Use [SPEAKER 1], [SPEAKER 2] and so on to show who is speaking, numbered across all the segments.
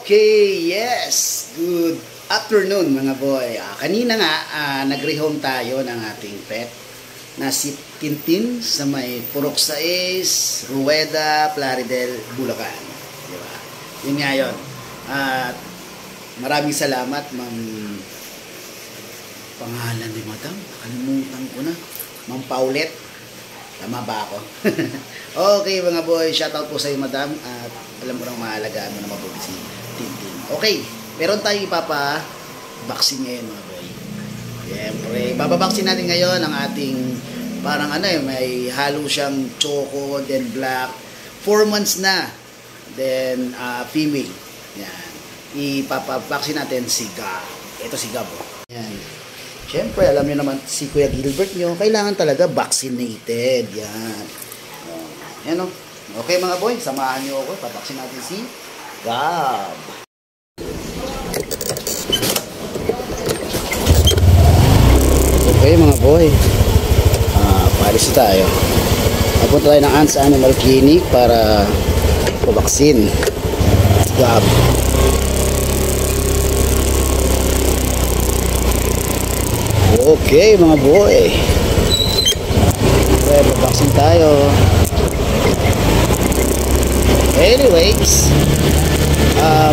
[SPEAKER 1] Okay, yes. Good afternoon mga boy. Kanina nga, nag-rehome tayo ng ating pet na si Tintin sa may Purok 6, Rueda, Plaridel, Bulacan. Diba? Yun nga yun. At maraming salamat, Ma'am. Pangalan ni Madam, kalimutan ko na. Ma'am Paulet. Tama ba ako? Okay mga boy, shoutout po sa iyo Madam. At alam ko nang maalagaan mo na mabuti si Tintin. Okay, meron tayong ipapa-vaccine ngayon mga boy. Siyempre, bababaksin natin ngayon ang ating parang may halo siyang choco, then black. 4 months na. Then female. Yan. Ipapa-vaccine natin si Gab. Ito si Gab. Yan. Siyempre, alam niyo naman si Kuya Gilbert nyo, kailangan talaga vaccinated. Yan. Yan o. Okay mga boy, samahan niyo ako. Papaksin natin si Gab. Okay mga boy. Paris tayo. Napunta tayo ng Ants Animal Clinic para pabaksin. Gab. Okay mga boy. Okay, pabaksin tayo. Anyways,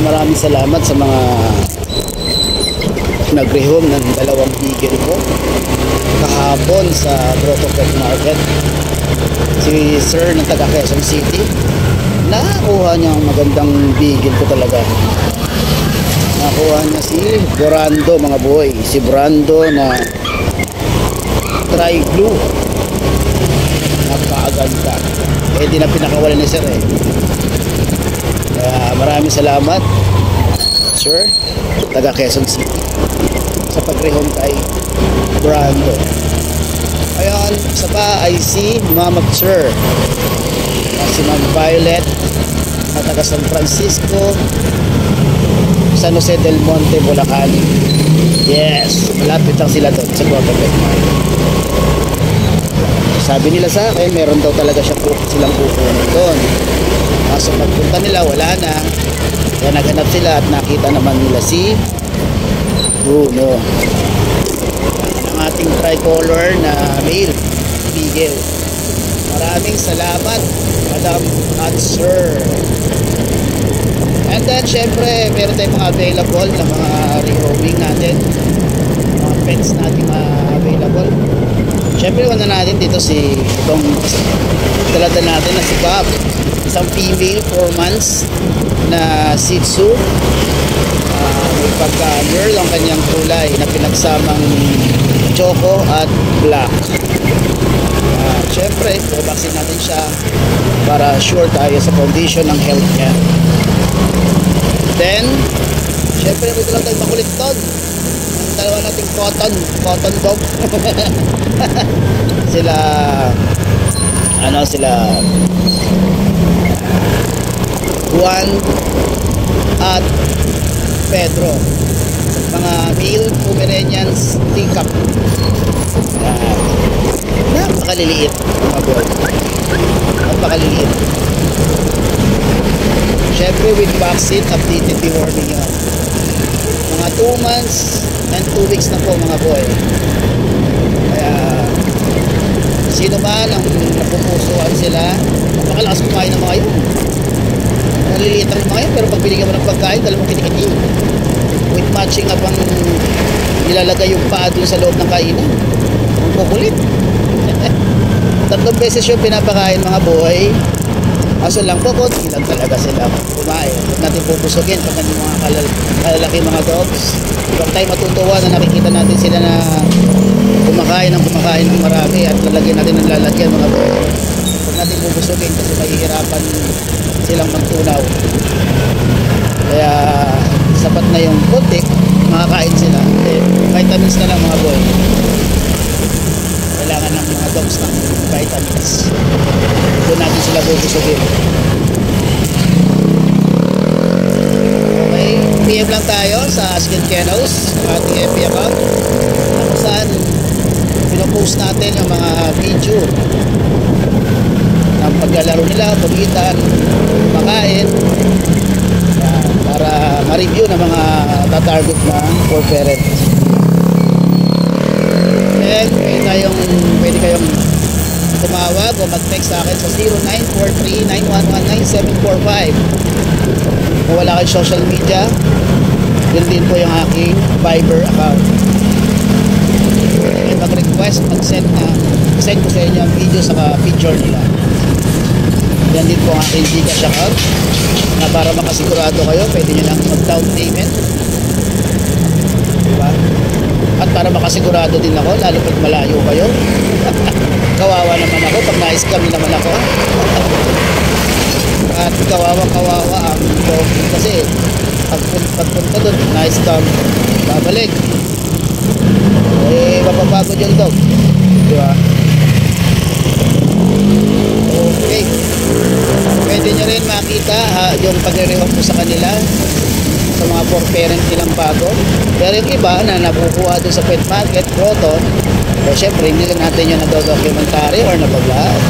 [SPEAKER 1] maraming salamat sa mga nag-rehome ng 2 beagle ko kahapon sa Grotto Pet Market. Si Sir ng taga Quezon City, nakakuha niya ang magandang beagle ko talaga. Nakakuha niya si Brando mga boy. Si Brando na tri-blue. Napakaganda. Di na pinakawalan ni Sir Kaya maraming salamat Sir taga Quezon City sa pag-rehome kay Brando. Ayan, isa pa ay si Mama Sir, si Ma'am Violet na taga San Francisco, San Jose del Monte, Bulacan. Yes, malapit lang sila doon sa Grotto Pet Market. Sabi nila sa akin, meron daw talaga silang kukunin doon. Kaso pagpunta nila, wala na. Kaya naghanap sila at nakita naman nila si Bruno. Ang ating tricolor na male beagle. Maraming salamat, Madam at Sir. And then, syempre, meron tayong mga available na mga rehoming natin. Mga pets natin available. Syempre, wala natin dito itong talada natin na si Bob. Isang female, 4 months na Shih Tzu. May pagka-girl ang kanyang kulay na pinagsamang choco at black. Syempre, vaccine natin siya para sure tayo sa condition ng health niya. Then, syempre, may lang tayong makulit doon. Dalawa nating cotton dog. sila Juan at Pedro, mga male Pomeranians teacup. Napakaliliit mga boy, napakaliliit. Syempre with vaccine, updated deworming yun. Mga 2 months and 2 weeks na po mga boy. Kaya sino man ang napupusuan sila, napakalakas kumain ng mga yun. Naliliit ang mga yun, pero pag binigyan mo ng pagkain, dalawang kinikiti. With matching up ang nilalagay yung paa dun sa loob ng kainan. Ang kukulit. 3 beses yung pinapakain mga boy. Kaso lang po, konti lang talaga sila kumain. Huwag natin pupusugin pag yung mga kalalaki mga dogs. Huwag tayo matutuwa na nakikita natin sila na kumakain ng marami at lalagyan natin ng lalagyan mga boy. Huwag natin pupusugin kasi mahihirapan silang magtunaw. Kaya sapat na yung konti, makakain sila. Vitamins na lang mga boy. Kailangan ng mga dogs ng vitamins. Doon natin sila bubusugin. Okay, PM lang tayo sa Skin Kennels, ating FB account, kung saan pinopost natin yung mga video ng paglalaro nila, pagitan, makain, para ma-review ng mga tatarget na for parents. And pwede kayong tumawag o mag-text sa akin sa 0943-911-9745. Kung wala kayong social media, yun din po yung aking Viber account. And mag-request, send ko sa inyo ang video sa picture nila. Yan din po ang aking Gcash account na para makasigurado kayo, pwede nyo lang mag-down payment, diba? At para makasigurado din ako, lalo pag malayo kayo. Kawawa naman ako pag na-scam naman ako. At kawawa ang dog kasi pagpunta doon, na-scam, babalik, mapapagod yung dog, diba? Okay, pwede nyo rin makita yung pag-rehok ko sa kanila sa mga for parent nilang bago. Pero yung iba na nakukuha doon sa pet market, Proton, syempre hindi lang natin yung nag-documentary or nag-vlog.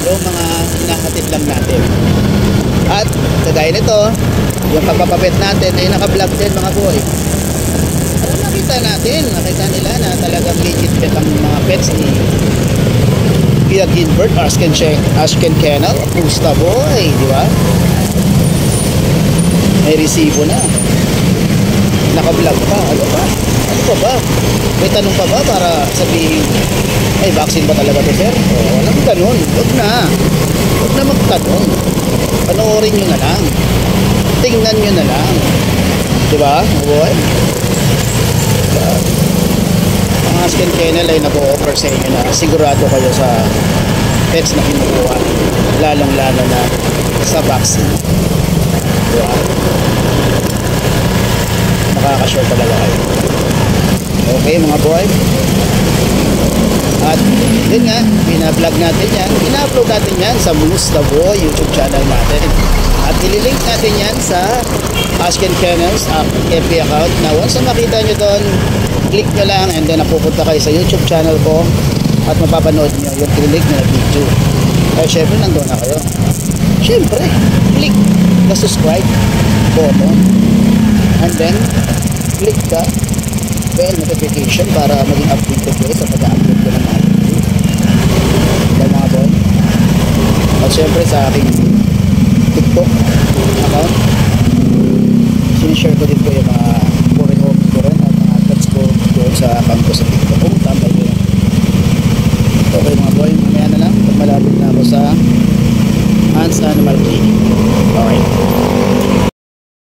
[SPEAKER 1] Yung mga nakatid lang natin. At kagaya nito, yung pagpapapet natin ay naka-vlog din mga boy. Para nakita nila na talagang legit pet ang mga pets ni Kuya Gilbert, Ashken Kennel, Pusta Boy, di ba? May resibo na. Naka-vlog pa. Ano pa ba? May tanong pa ba para sabihin, ay, vaccine ba talaga to, sir? Walang ganun. Huwag na magtanong. Panoorin nyo na lang. Tingnan nyo na lang. Di ba, boy? Ang Ashken Kennel ay nag-o-offer sa inyo na sigurado kayo sa pets na kinukuha, lalong lalo na sa vaccine. Diba? Nakaka-sure talaga kayo. Okay mga boy, at yun nga, bina-vlog natin yan, ina-upload natin yan sa Pusta Boy YouTube channel natin, at ililink natin yan sa Ashken Kennels FB account na once na makita nyo doon, click nyo lang and then napupunta kayo sa YouTube channel ko at mapapanood nyo yung click na video. Kaya syempre nandun na kayo. Syempre, click the subscribe button and then click the bell notification para maging updated kayo sa pag-upload ko ng mga video. Kaya mga boy. At syempre sa aking TikTok account, sinishare ko din ko yung mga foreign home ko rin at mga ads ko doon sa account ko sa TikTok. Kung tambay ko yan. Okay mga boy, mamaya na lang pag malapit na ako sa Hans Animal Clinic. Okay.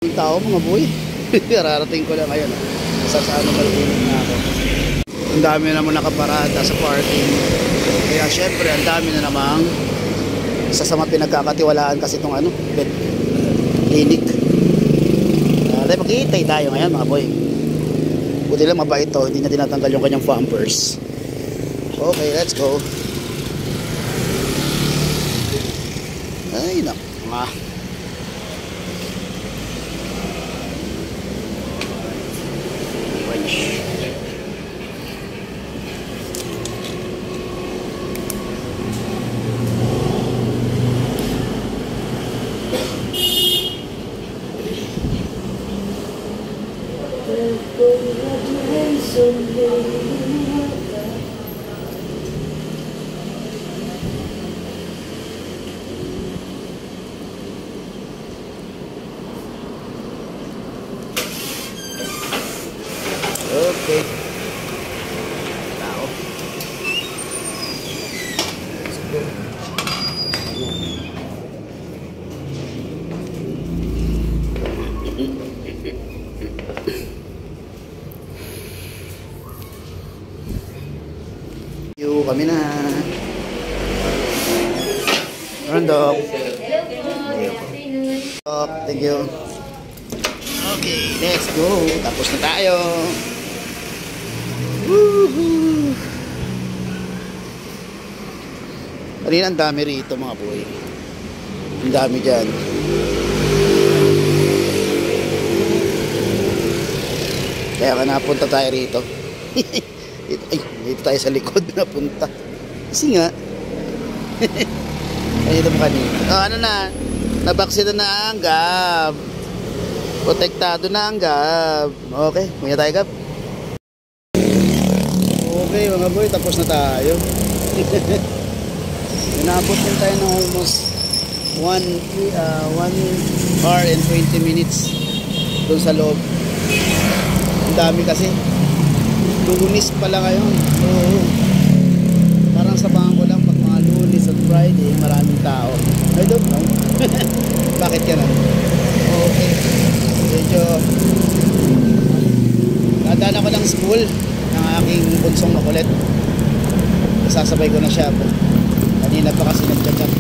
[SPEAKER 1] Ang tao mga boy. Rarating ko lang ngayon sa Animal Clinic na ako. Ang dami naman nakaparada sa parking. Kaya syempre ang dami na namang isa sa mga pinagkakatiwalaan kasi itong vet clinic. Maghihintay tayo ngayon mga boy. Buti lang mabait to, hindi na tinatanggal yung kanyang pampers. Okay, let's go. Ay naku nga. Okay. Tao. Let's go. Kami na. Randok. Thank you. Okay, let's go. Tapos na tayo. Woohoo! Kanina ang dami rito mga boy. Ang dami dyan. Kaya ka napunta tayo rito. Ay, dito tayo sa likod napunta. Kasi nga. Ay, dito mo kanina. Oh, ano na? Nabaksina na ang Gab. Protektado na ang Gab. Okay, muna tayo Gab. Okay mga boy, tapos na tayo. Inabot din tayo ng almost 1 hour and 20 minutes doon sa loob. Ang dami kasi. Lunis pala ngayon. Oo. Parang sabahan ko lang pag mga Lunes at Friday, maraming tao. I don't know. Bakit ka na? Okay. Medyo dadaan ako ng school ng aking bunsong makulit. Sasabay ko na siya po. Kanina pa kasi nagchat-chat.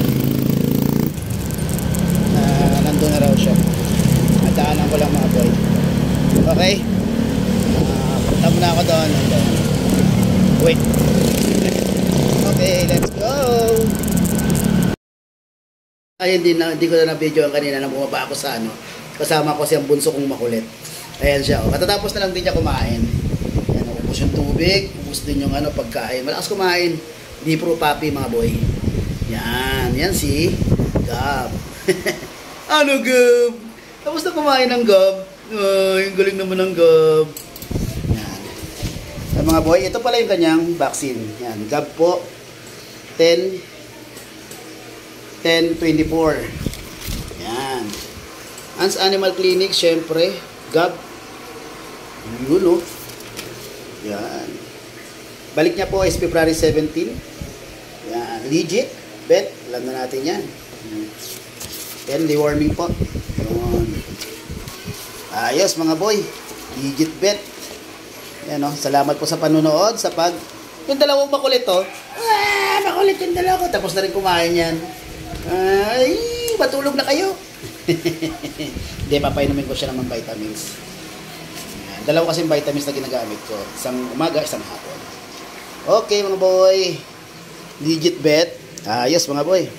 [SPEAKER 1] Nandun na raw siya. Nadaanan ko lang mga boy. Okay? Punta muna ako doon. Wait. Okay, let's go! Ay, hindi ko na na-video kanina nang bumaba ako sa ano. Kasama ko siyang bunso kong makulit. Ayan siya. Katatapos na lang din niya kumain. Ayan, ubos yung tubig. Ubos din yung ano, pagkain. Malakas kumain. Di pro papi mga boy. Yan. Yan si Gab. Ano Gab? Tapos na kumain ng Gab. Ay, galing naman ng Gab. Yan. So, mga boy, ito pala yung kanyang vaccine. Yan. Gab po. 10-24. Yan. Ans Animal Clinic, syempre. Gab. Yun, oh. Yan. Balik niya po is February 17. Yan. Legit. Bet. Alam na natin yan. Yan. Deworming po. Yan. Ayos mga boy. Legit bet. Yan, oh. Salamat po sa panunood. Sa pag... Yung dalawang makulit, oh. Makulit yung dalawa ko. Tapos na rin kumain yan. Ay, matulog na kayo. Hindi, papainumin ko siya ng mga vitamins. Yan. Dalawa kasing vitamins na ginagamit ko. Isang umaga, isang hapon. Okay mga boy. Legit bet. Ayos mga boy.